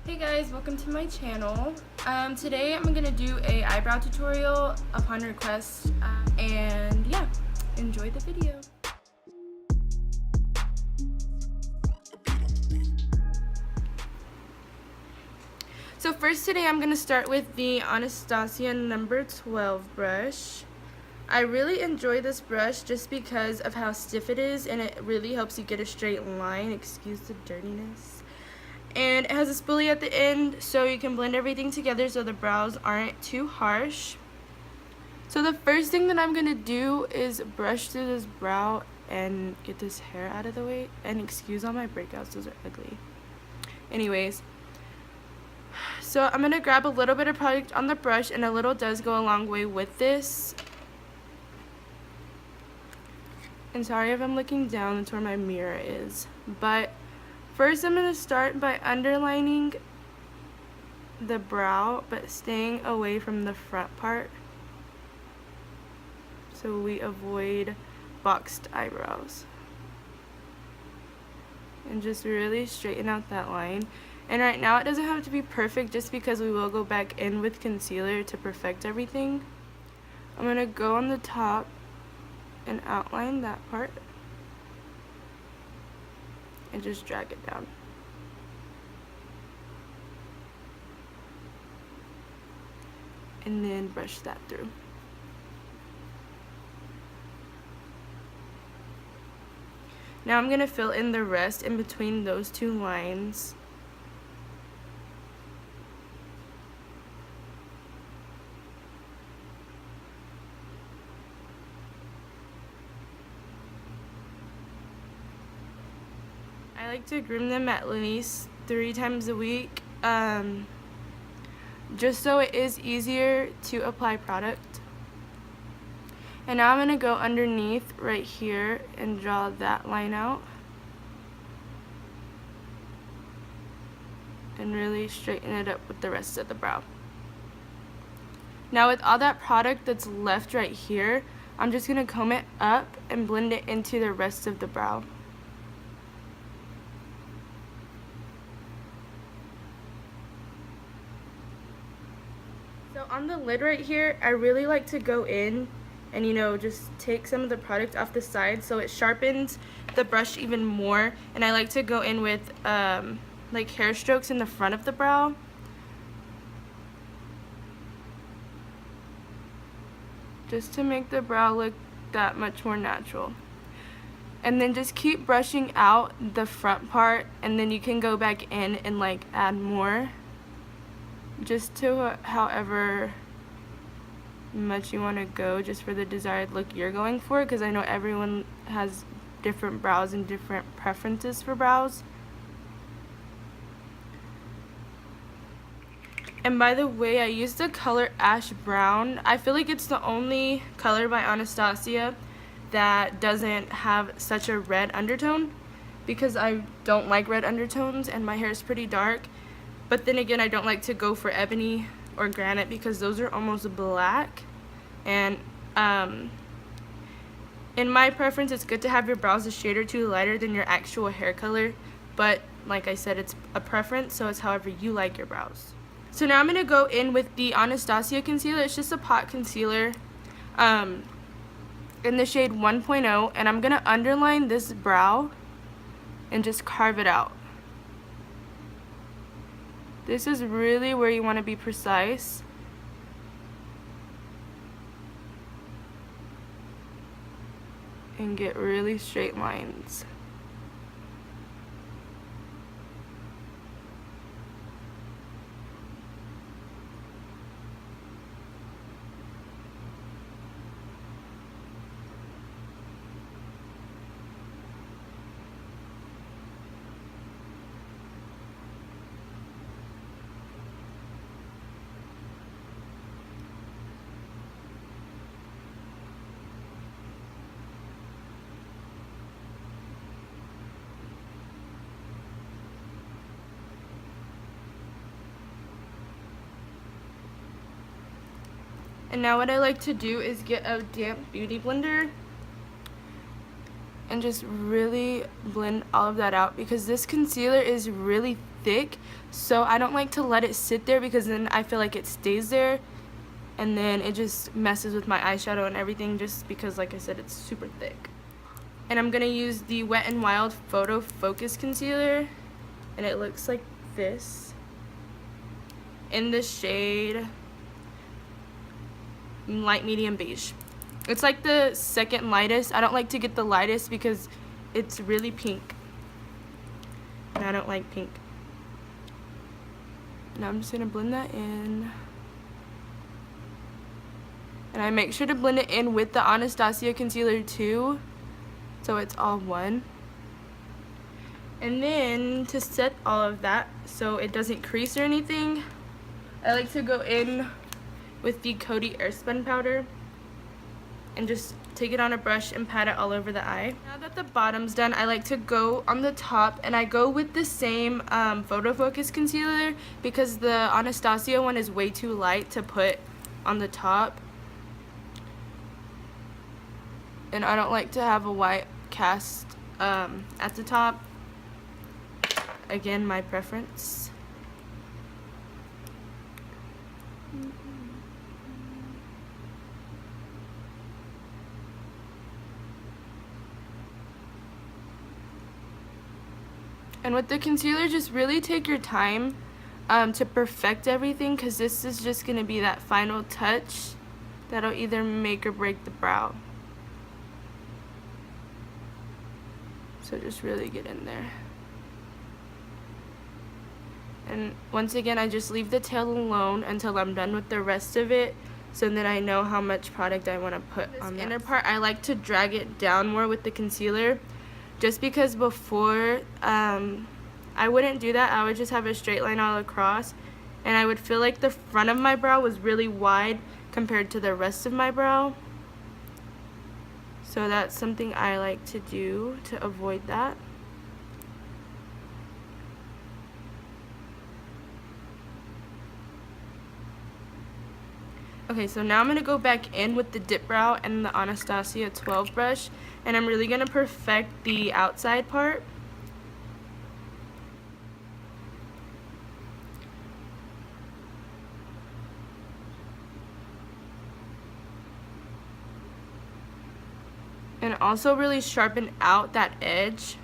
Hey guys, welcome to my channel. Today I'm gonna do a eyebrow tutorial upon request, and yeah, enjoy the video. So first today I'm gonna start with the Anastasia number 12 brush. I really enjoy this brush just because of how stiff it is, and it really helps you get a straight line. Excuse the dirtiness. And it has a spoolie at the end so you can blend everything together so the brows aren't too harsh. So the first thing that I'm gonna do is brush through this brow and get this hair out of the way. And excuse all my breakouts, those are ugly. Anyways, so I'm gonna grab a little bit of product on the brush, and a little does go a long way with this. And sorry if I'm looking down, that's where my mirror is. But first I'm going to start by underlining the brow, but staying away from the front part, so we avoid boxed eyebrows. And just really straighten out that line. And right now it doesn't have to be perfect just because we will go back in with concealer to perfect everything. I'm going to go on the top and outline that part and just drag it down. And then brush that through. Now I'm going to fill in the rest in between those two lines. I like to groom them at least 3 times a week, just so it is easier to apply product. And now I'm going to go underneath right here and draw that line out. And really straighten it up with the rest of the brow. Now with all that product that's left right here, I'm just going to comb it up and blend it into the rest of the brow. So on the lid right here, I really like to go in and, just take some of the product off the side so it sharpens the brush even more. And I like to go in with like hair strokes in the front of the brow. Just to make the brow look that much more natural. And then just keep brushing out the front part, and then you can go back in and like add more. Just to however much you want to go, just for the desired look you're going for, because I know everyone has different brows and different preferences for brows. And by the way, I used the color Ash Brown. I feel like it's the only color by Anastasia that doesn't have such a red undertone, because I don't like red undertones and my hair is pretty dark. But then again, I don't like to go for ebony or granite because those are almost black. And in my preference, it's good to have your brows a shade or two lighter than your actual hair color. But like I said, it's a preference, so it's however you like your brows. So now I'm going to go in with the Anastasia concealer. It's just a pot concealer in the shade 1.0. And I'm going to underline this brow and just carve it out. This is really where you want to be precise. And get really straight lines. And now what I like to do is get a damp beauty blender and just really blend all of that out, because this concealer is really thick, so I don't like to let it sit there because then I feel like it stays there and then it just messes with my eyeshadow and everything, just because, like I said, it's super thick. And I'm gonna use the Wet n Wild Photo Focus Concealer, and it looks like this in the shade light medium beige. It's like the second lightest. I don't like to get the lightest because it's really pink, and I don't like pink. Now I'm just gonna blend that in, and I make sure to blend it in with the Anastasia concealer too, so it's all one. And then to set all of that so it doesn't crease or anything, I like to go in with the Coty Airspun powder and just take it on a brush and pat it all over the eye. Now that the bottom's done, I like to go on the top, and I go with the same Photo Focus concealer because the Anastasia one is way too light to put on the top, and I don't like to have a white cast at the top. Again, my preference. And with the concealer, just really take your time to perfect everything, because this is just going to be that final touch that'll either make or break the brow. So just really get in there. And once again, I just leave the tail alone until I'm done with the rest of it, so then I know how much product I want to put on the inner part. I like to drag it down more with the concealer, just because before I wouldn't do that. I would just have a straight line all across, and I would feel like the front of my brow was really wide compared to the rest of my brow. So that's something I like to do to avoid that. Okay, so now I'm going to go back in with the Dip Brow and the Anastasia 12 brush, and I'm really going to perfect the outside part. And also really sharpen out that edge,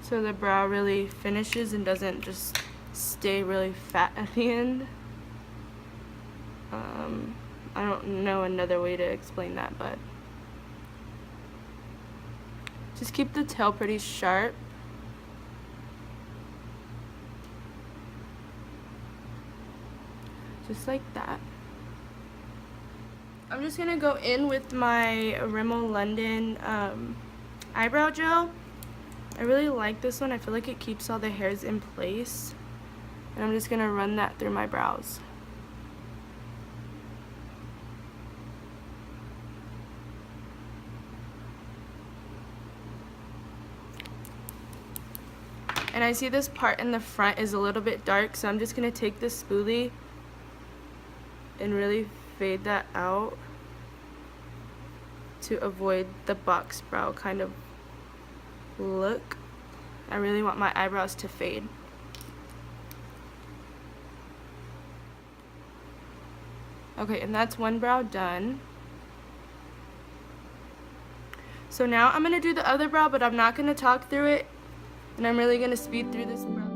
so the brow really finishes and doesn't just stay really fat at the end. I don't know another way to explain that, but just keep the tail pretty sharp. Just like that. I'm just gonna go in with my Rimmel London eyebrow gel. I really like this one. I feel like it keeps all the hairs in place. And I'm just gonna run that through my brows. And I see this part in the front is a little bit dark, so I'm just gonna take this spoolie and really fade that out to avoid the box brow kind of look. I really want my eyebrows to fade. Okay, and that's one brow done. So now I'm going to do the other brow, but I'm not going to talk through it, and I'm really going to speed through this brow.